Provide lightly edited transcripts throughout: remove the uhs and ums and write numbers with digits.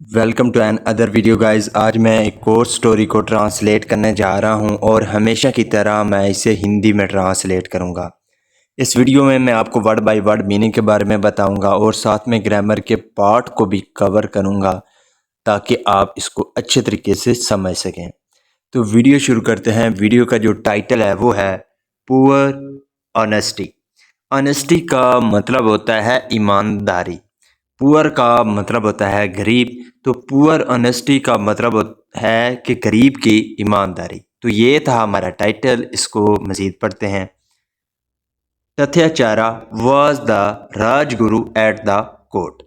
Welcome to another video guys. आज मैं एक और स्टोरी को ट्रांसलेट करने जा रहा हूं और हमेशा की तरह मैं इसे हिंदी में ट्रांसलेट करूंगा। इस वीडियो में मैं आपको वर्ड बाय वर्ड मीनिंग के बारे में बताऊंगा और साथ में ग्रामर के पार्ट को भी कवर करूंगा ताकि आप इसको अच्छे तरीके से समझ सकें। तो वीडियो शुरू करते हैं। वीडियो का जो टाइटल है वो है पुअर ऑनेस्टी। ऑनेस्टी का मतलब होता है ईमानदारी। पुअर का मतलब होता है गरीब, तो पुअर ऑनेस्टी का मतलब है कि गरीब की ईमानदारी। तो ये था हमारा टाइटल। इसको मज़ीद पढ़ते हैं। Tathacharya was the rajguru at the court.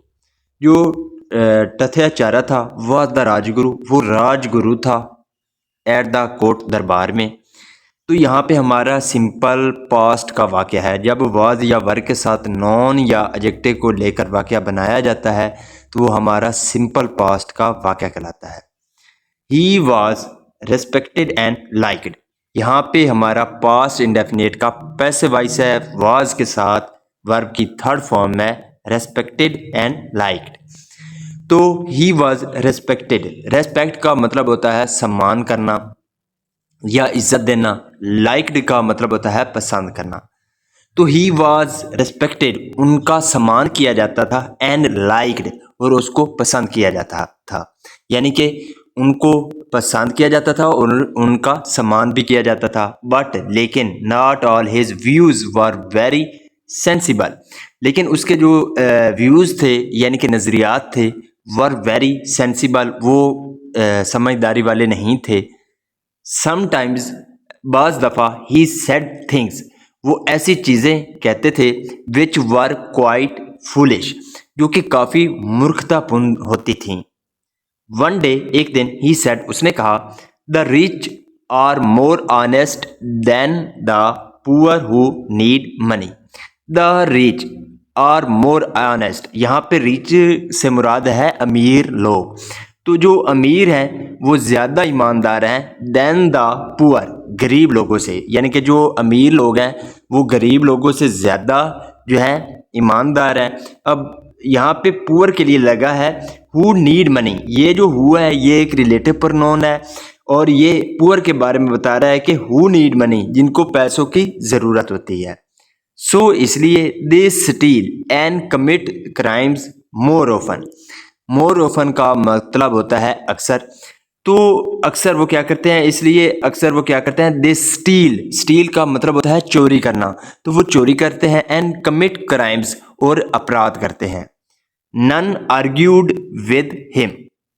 जो तथ्याचारा था वॉज द राजगुरु, वो राजगुरु था एट द कोर्ट, दरबार में। तो यहाँ पे हमारा सिंपल पास्ट का वाक़या है। जब वाज या वर्ग के साथ नॉन या एडजेक्टिव को लेकर वाक़या बनाया जाता है तो वो हमारा सिंपल पास्ट का वाक़या कहलाता है। He was respected and liked. यहाँ पे हमारा पास्ट इंडेफिनिट का पैसिव वॉइस है, वाज के साथ वर्ब की थर्ड फॉर्म में रेस्पेक्टेड एंड लाइक्ड। तो ही वाज रेस्पेक्टेड, रेस्पेक्ट का मतलब होता है सम्मान करना या इज्जत देना। लाइक्ड का मतलब होता है पसंद करना। तो ही वॉज रेस्पेक्टेड, उनका सम्मान किया जाता था, एंड लाइक्ड, और उसको पसंद किया जाता था। यानी कि उनको पसंद किया जाता था और उनका सम्मान भी किया जाता था। बट लेकिन not all his views were very sensible, लेकिन उसके जो व्यूज़ थे यानी कि नज़रियात थे वर वेरी सेंसिबल, वो समझदारी वाले नहीं थे। समटाइम्स, बाज़ दफ़ा, ही सेड थिंग्स, वो ऐसी चीज़ें कहते थे विच वर क्वाइट फुलिश, जो कि काफ़ी मूर्खतापूर्ण होती थीं। वन डे, एक दिन, ही सेड, उसने कहा, the rich are more honest than the poor who need money. The rich are more honest, यहाँ पे रिच से मुराद है अमीर लोग। तो जो अमीर हैं वो ज़्यादा ईमानदार हैं देन द पुअर, गरीब लोगों से। यानी कि जो अमीर लोग हैं वो गरीब लोगों से ज़्यादा जो है ईमानदार हैं। अब यहाँ पे पुअर के लिए लगा है हु नीड मनी। ये जो हु है ये एक रिलेटिव प्रोनाउन है और ये पुअर के बारे में बता रहा है कि हु नीड मनी, जिनको पैसों की ज़रूरत होती है। सो इसलिए they steal and commit crimes more often. More often का मतलब होता है अक्सर। तो अक्सर वो क्या करते हैं, इसलिए अक्सर वो क्या करते हैं, दे स्टील। स्टील का मतलब होता है चोरी करना, तो वो चोरी करते हैं। एंड कमिट क्राइम्स, और अपराध करते हैं। None argued with him.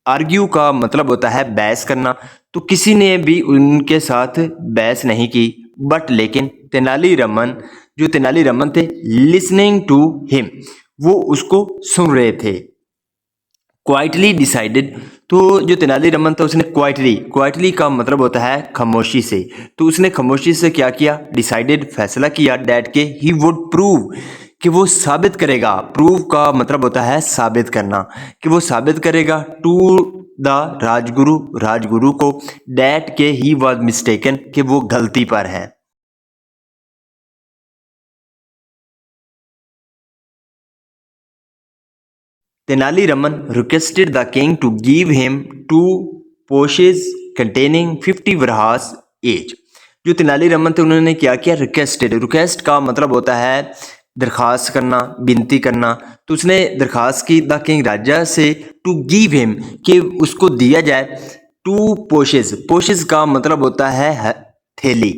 Argue का मतलब होता है बहस करना, तो किसी ने भी उनके साथ बहस नहीं की। बट लेकिन तेनालीरामन, जो तेनालीरामन थे, लिसनिंग टू हिम, वो उसको सुन रहे थे। क्वाइटली डिसाइडेड, तो जो तेनालीरामन था उसने क्वाइटली, क्वाइटली का मतलब होता है खामोशी से, तो उसने खामोशी से क्या किया, डिसाइडेड, फैसला किया, डैट के ही वुड प्रूव, कि वो साबित करेगा। प्रूव का मतलब होता है साबित करना, कि वो साबित करेगा टू द राजगुरु, राजगुरु को, डैट के ही वॉज मिस्टेकन, कि वो गलती पर है। Tenali Raman requested the king to give him 2 pouches containing 50 वरहास each। जो तेनालीरामन थे उन्होंने क्या किया, रिक्वेस्टेड। रिक्वेस्ट का मतलब होता है दरखास्त करना, विनती करना। तो उसने दरखास्त की द किंग, राजा से, टू गिव हिम, कि उसको दिया जाए 2 पोशेज। पोशेज का मतलब होता है थैली,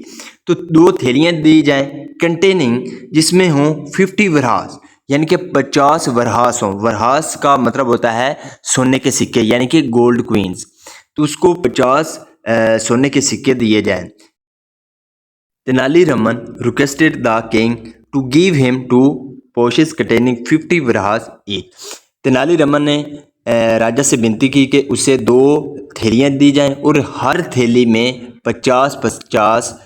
तो 2 थैलियाँ दी जाएं, कंटेनिंग, जिसमें हों 50 वरहास, यानी कि 50 वरहास हों। वरहास का मतलब होता है सोने के सिक्के, यानी कि गोल्ड क्वींस। तो उसको 50 सोने के सिक्के दिए जाएं। Tenaliraman requested the king to give him 2 pouches containing 50 varahas each. Tenaliraman ने राजा से विनती की कि उसे 2 थैलियाँ दी जाएं और हर थैली में 50-50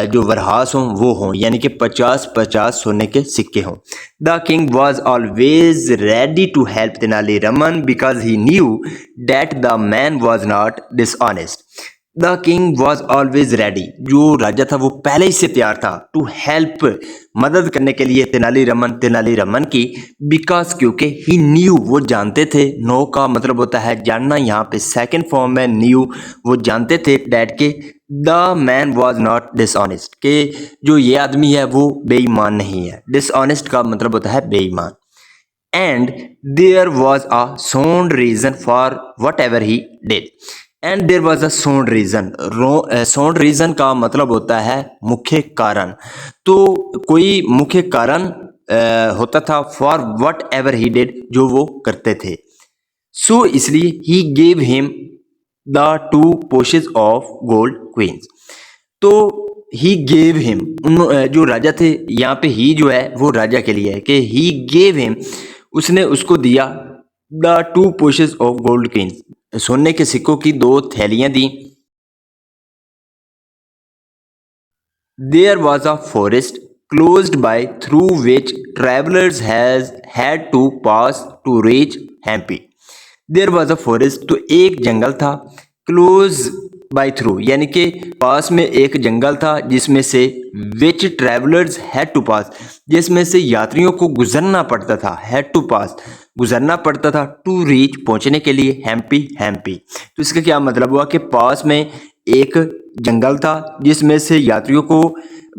जो वरहास हों वो हों, यानी कि 50-50 सोने के सिक्के हों। The king was always ready to help Tenaliraman because he knew that the man was not dishonest. The king was always ready, जो राजा था वो पहले ही से तैयार था, टू हेल्प, मदद करने के लिए तेनालीरामन की, बिकॉज क्योंकि ही न्यू, वो जानते थे, नो का मतलब होता है जानना, यहाँ पे सेकंड फॉर्म है न्यू, वो जानते थे डैड के, the man was not dishonest, के जो ये आदमी है वो बेईमान नहीं है, डिसऑनेस्ट का मतलब होता है बेईमान, and there was a sound reason for whatever he did, and there was a sound reason, sound reason का मतलब होता है मुख्य कारण, तो कोई मुख्य कारण होता था for whatever he did, जो वो करते थे, so इसलिए he gave him the two pouches of gold queens, तो ही गेव हिम, जो राजा थे, यहाँ पे ही जो है वो राजा के लिए है कि ही गेव हिम, उसने उसको दिया, the two pouches of gold coins, सोने के सिक्कों की दो थैलियां दी, there was a forest closed by through which travellers has had to pass to reach Hampi, there was a forest, तो एक जंगल था, क्लोज बाय थ्रू यानी कि पास में एक जंगल था, जिसमें से विच ट्रैवलर्स हैड टू पास, जिसमें से यात्रियों को गुजरना पड़ता था, हैड टू पास गुजरना पड़ता था, टू रीच पहुंचने के लिए, हैम्पी हैम्पी, तो इसका क्या मतलब हुआ कि पास में एक जंगल था जिसमें से यात्रियों को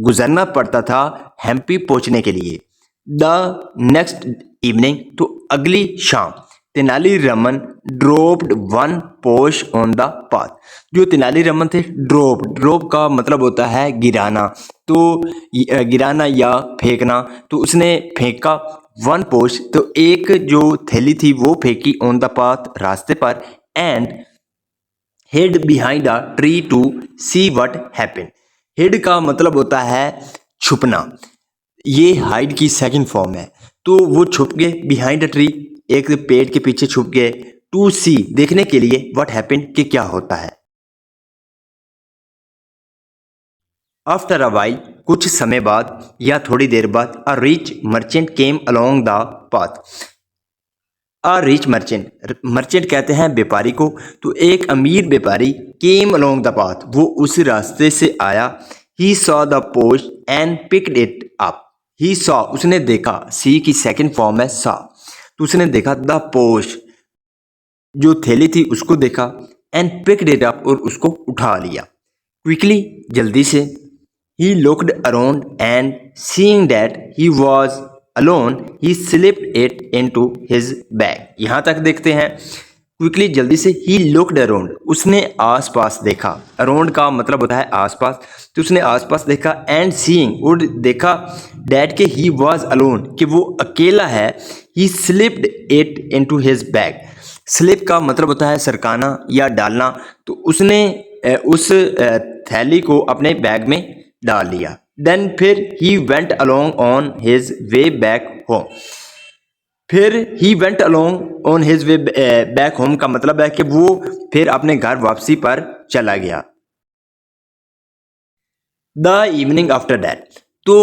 गुजरना पड़ता था हैम्पी पहुंचने के लिए। द नेक्स्ट इवनिंग, तो अगली शाम, तेनालीरामन ड्रॉप्ड वन पोश ऑन द पाथ, जो तेनालीरामन थे, ड्रॉप का मतलब होता है गिराना, तो गिराना या फेंकना, तो उसने फेंका वन पोश, तो एक जो थैली थी वो फेंकी ऑन द पाथ, रास्ते पर, and hid behind a tree to see what happened, hid का मतलब होता है छुपना, ये हाइड की सेकंड फॉर्म है, तो वो छुप गए, बिहाइंड अ ट्री, एक पेड़ के पीछे छुप गए, टू सी देखने के लिए, व्हाट हैपेंड कि क्या होता है। आफ्टर अ वाइल, कुछ समय बाद या थोड़ी देर बाद, a rich merchant came along the path, a rich merchant, merchant कहते हैं व्यापारी को, तो एक अमीर व्यापारी, केम अलोंग द पाथ, वो उस रास्ते से आया, he saw the post and picked it up, he saw उसने देखा, सी की सेकंड फॉर्म है सॉ, तो उसने देखा द पोस्ट, जो थैली थी उसको देखा, एंड पिक्ड इट अप और उसको उठा लिया, क्विकली जल्दी से, he looked around and seeing that he was alone, he slipped it into his bag, यहाँ तक देखते हैं, क्विकली जल्दी से, ही लुक्ड अराउंड, उसने आसपास देखा, अराउंड का मतलब होता है आसपास, तो उसने आसपास देखा, एंड सीइंग और देखा, दैट के ही वाज अलोन कि वो अकेला है, ही slipped it into his bag, slip का मतलब होता है सरकाना या डालना, तो उसने उस थैली को अपने बैग में डाल लिया, देन फिर he went along on his way back home, फिर he went along on his way back home का मतलब है कि वो फिर अपने घर वापसी पर चला गया। द इवनिंग आफ्टर दैट, तो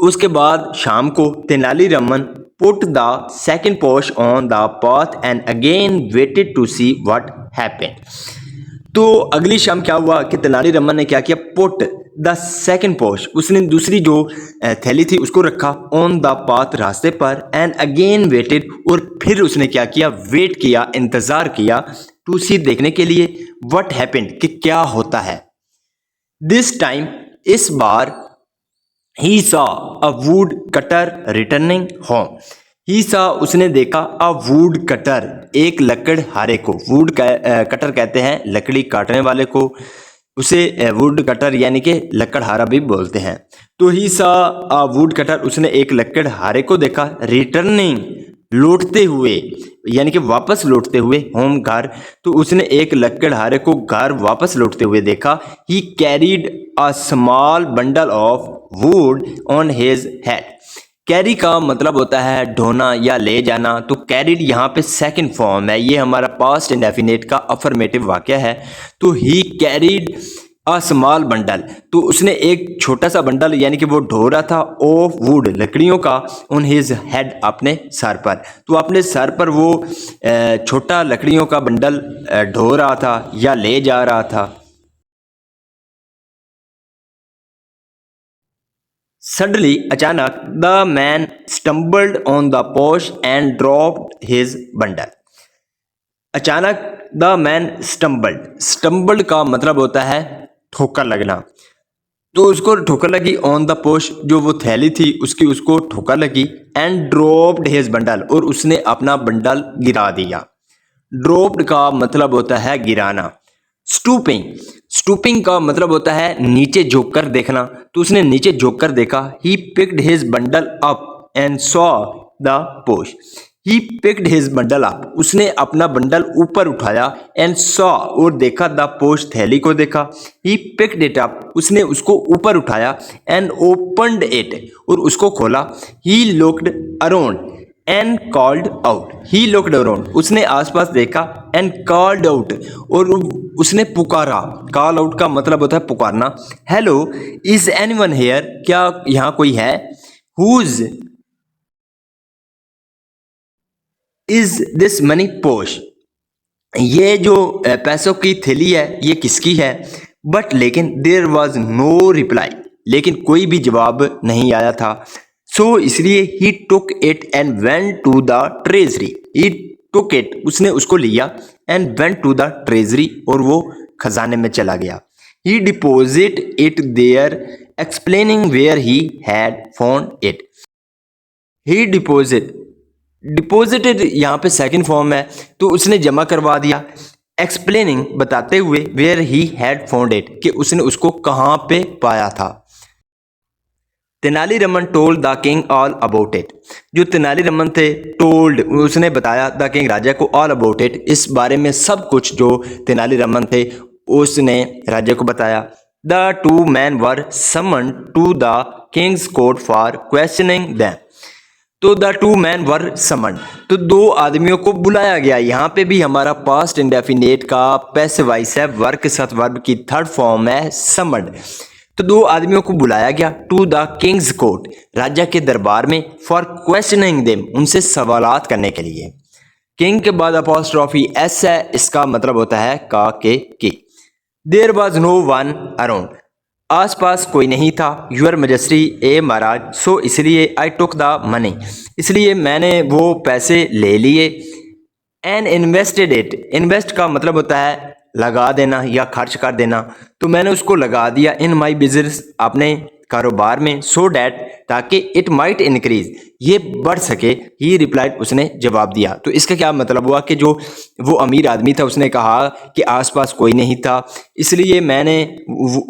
उसके बाद शाम को, Tenaliraman put the second pouch on the path and again waited to see what happened, तो अगली शाम क्या हुआ कि तेनालीरामन ने क्या किया, पुट द सेकंड पोश, उसने दूसरी जो थैली थी उसको रखा, ऑन द पाथ रास्ते पर, एंड अगेन वेटेड और फिर उसने क्या किया, वेट किया, इंतजार किया, टू सी देखने के लिए, व्हाट हैपेंड कि क्या होता है। दिस टाइम, इस बार, he saw a wood cutter returning home, he saw उसने देखा, अ वुड कटर एक लकड़हारे को, वुड कटर कहते हैं लकड़ी काटने वाले को, उसे वुड कटर यानी कि लकड़हारा भी बोलते हैं, तो ही सॉ अ वुड कटर, उसने एक लकड़हारे को देखा, रिटर्निंग लौटते हुए यानी कि वापस लौटते हुए, होम घर, तो उसने एक लकड़हारे को घर वापस लौटते हुए देखा, he carried a small bundle of wood on his head, carry का मतलब होता है ढोना या ले जाना, तो कैरिड यहाँ पे सेकंड फॉर्म है, ये हमारा पास्ट इंडेफिनिट का अफर्मेटिव वाक्य है, तो ही कैरीड अ स्मॉल बंडल, तो उसने एक छोटा सा बंडल यानी कि वो ढो रहा था, ऑफ वुड लकड़ियों का, ऑन हिज हेड अपने सर पर, तो अपने सर पर वो छोटा लकड़ियों का बंडल ढो रहा था या ले जा रहा था। सडनली अचानक the man stumbled on the पोश एंड ड्रॉप्ड हिज बंडल। अचानक द मैन स्टम्बल्ड का मतलब होता है ठोकर लगना। तो उसको ठोकर लगी ऑन द पोश, जो वो थैली थी उसकी उसको ठोकर लगी। एंड ड्रॉप्ड हिज बंडल, और उसने अपना बंडल गिरा दिया। ड्रॉप्ड का मतलब होता है गिराना। स्टूपिंग का मतलब होता है नीचे झुक कर देखना। तो उसने नीचे झुक कर देखा। He picked his bundle up and saw the pouch. He picked his bundle up, उसने अपना बंडल ऊपर उठाया। एंड सॉ, और देखा, द पोश, थैली को देखा। ही पिक्ड इट अप, उसने उसको ऊपर उठाया। एंड ओपनड इट, और उसको खोला। He looked around and called out. He looked around, उसने आसपास देखा। एंड कॉल्ड आउट, और उसने पुकारा। कॉल आउट का मतलब होता है पुकारना। हेलो, इज एनीवन हियर, क्या यहाँ कोई है? हुज इज दिस मनी पोश, ये जो पैसों की थैली है ये किसकी है? बट लेकिन देयर वॉज नो रिप्लाई, लेकिन कोई भी जवाब नहीं आया था। सो इसलिए he took it and went to the treasury. He took it, उसने उसको लिया। And went to the treasury, और वो खजाने में चला गया। He deposit it there explaining where he had found it. He deposited यहाँ पे सेकंड फॉर्म है, तो उसने जमा करवा दिया। एक्सप्लेनिंग, बताते हुए। Where he had found it, कि उसने उसको कहाँ पे पाया था। Tenaliraman told the king all about it, जो तेनालीरामन थे, टोल्ड, उसने बताया द किंग, राजा को, ऑल अबाउट इट, इस बारे में सब कुछ जो तेनालीरामन थे उसने राजा को बताया। The two man were summoned to the king's court for questioning them. तो the two man were summoned, तो दो आदमियों को बुलाया गया। यहाँ पे भी हमारा पास्ट इंडेफिनेट का पैसिव वॉइस है, वर्ब के साथ वर्ब की थर्ड फॉर्म है समन्ड। तो दो आदमियों को बुलाया गया टू द किंग्स कोर्ट, राजा के दरबार में, फॉर क्वेश्चनिंग देम, उनसे सवालात करने के लिए। किंग के बाद अपॉस्ट्रोफी एस है, इसका मतलब होता है का के की। There was no one around, आसपास कोई नहीं था। यूर मजेस्टी, ए महाराज, सो इसलिए आई टुक द मनी, इसलिए मैंने वो पैसे ले लिए। एंड इन्वेस्टेड इट, इन्वेस्ट का मतलब होता है लगा देना या खर्च कर देना। तो मैंने उसको लगा दिया इन माई बिजनेस, अपने कारोबार में। सो डैट, ताकि इट माइट इंक्रीज, ये बढ़ सके। ही रिप्लाइड, उसने जवाब दिया। तो इसका क्या मतलब हुआ कि जो वो अमीर आदमी था उसने कहा कि आसपास कोई नहीं था, इसलिए मैंने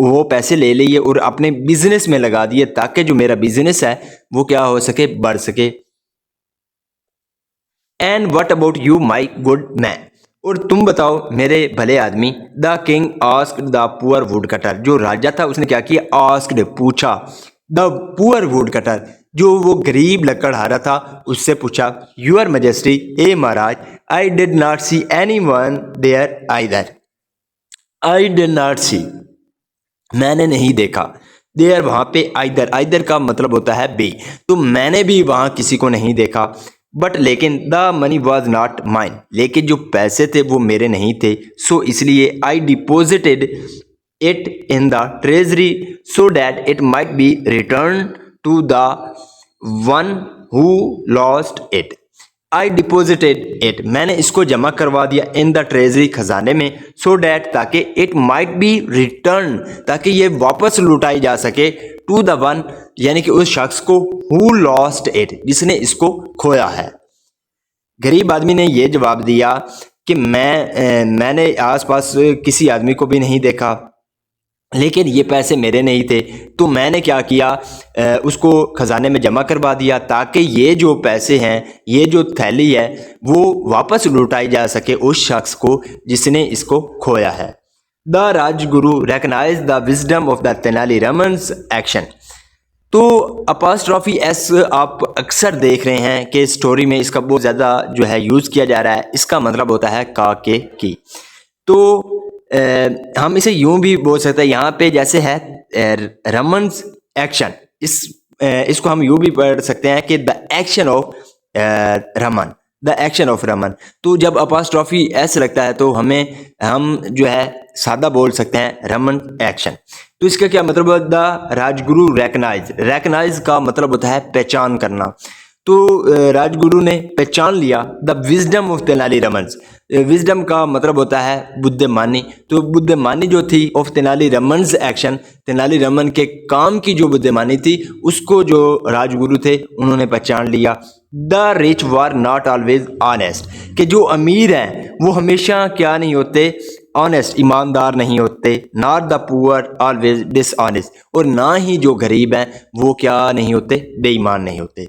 वो पैसे ले लिए और अपने बिजनेस में लगा दिए, ताकि जो मेरा बिजनेस है वो क्या हो सके, बढ़ सके। And what about you my good man, और तुम बताओ मेरे भले आदमी। The king asked the poor would cutter, जो राजा था उसने क्या किया, आस्क्ड, पूछा। द पुअर वुड कटर, जो वो गरीब लकड़हारा था, उससे पूछा। यूर मजेस्टी, ए महाराज, I did not see anyone there either. I did not see, मैंने नहीं देखा। देयर, वहां पे, आइदर, आइदर का मतलब होता है भी, तो मैंने भी वहां किसी को नहीं देखा। बट लेकिन the money was not mine, लेकिन जो पैसे थे वो मेरे नहीं थे। सो इसलिए I deposited it in the treasury so that it might be return to the one who lost it. I deposited it, मैंने इसको जमा करवा दिया इन द ट्रेजरी, खजाने में। सो डैट, ताकि इट माइट बी रिटर्न, ताकि ये वापस लुटाई जा सके। टू द वन, यानी कि उस शख्स को, हु लॉस्ट इट, जिसने इसको खोया है। गरीब आदमी ने यह जवाब दिया कि मैंने आसपास किसी आदमी को भी नहीं देखा, लेकिन ये पैसे मेरे नहीं थे। तो मैंने क्या किया, उसको खजाने में जमा करवा दिया, ताकि ये जो पैसे हैं, ये जो थैली है, वो वापस लुटाई जा सके उस शख्स को जिसने इसको खोया है। The rajguru recognise the wisdom of the Tenaliraman's action. तो अपॉस्ट्रोफी एस आप अक्सर देख रहे हैं कि स्टोरी में इसका बहुत ज़्यादा जो है यूज़ किया जा रहा है। इसका मतलब होता है का के की। तो हम इसे यूं भी बोल सकते हैं, यहाँ पे जैसे है रमन्स एक्शन, इसको हम यूं भी पढ़ सकते हैं कि the action of Raman, the action of Raman. तो जब अपोस्ट्रोफी एस लगता है तो हम जो है सादा बोल सकते हैं रमन एक्शन। तो इसका क्या मतलब है? The Rajguru recognise. रेकनाइज का मतलब होता है पहचान करना। तो राजगुरु ने पहचान लिया the wisdom of Tenali Raman. Wisdom का मतलब होता है बुद्धिमानी। तो बुद्धिमानी जो थी ऑफ तेनालीरामन एक्शन, तेनालीरामन के काम की जो बुद्धिमानी थी उसको जो राजगुरु थे उन्होंने पहचान लिया। The rich were not always honest, कि जो अमीर हैं वो हमेशा क्या नहीं होते? ऑनेस्ट, ईमानदार नहीं होते। Not the poor always dishonest, और ना ही जो गरीब हैं वो क्या नहीं होते? बेईमान नहीं होते।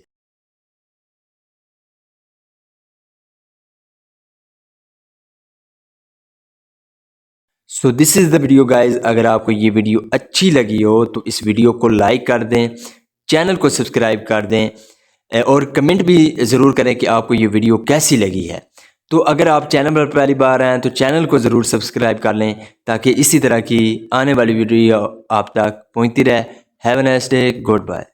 So this is the video guys. अगर आपको ये वीडियो अच्छी लगी हो तो इस वीडियो को लाइक कर दें, चैनल को सब्सक्राइब कर दें और कमेंट भी ज़रूर करें कि आपको ये वीडियो कैसी लगी है। तो अगर आप चैनल पर पहली बार आए हैं तो चैनल को ज़रूर सब्सक्राइब कर लें ताकि इसी तरह की आने वाली वीडियो आप तक पहुंचती रहे। Have a nice day, good bye.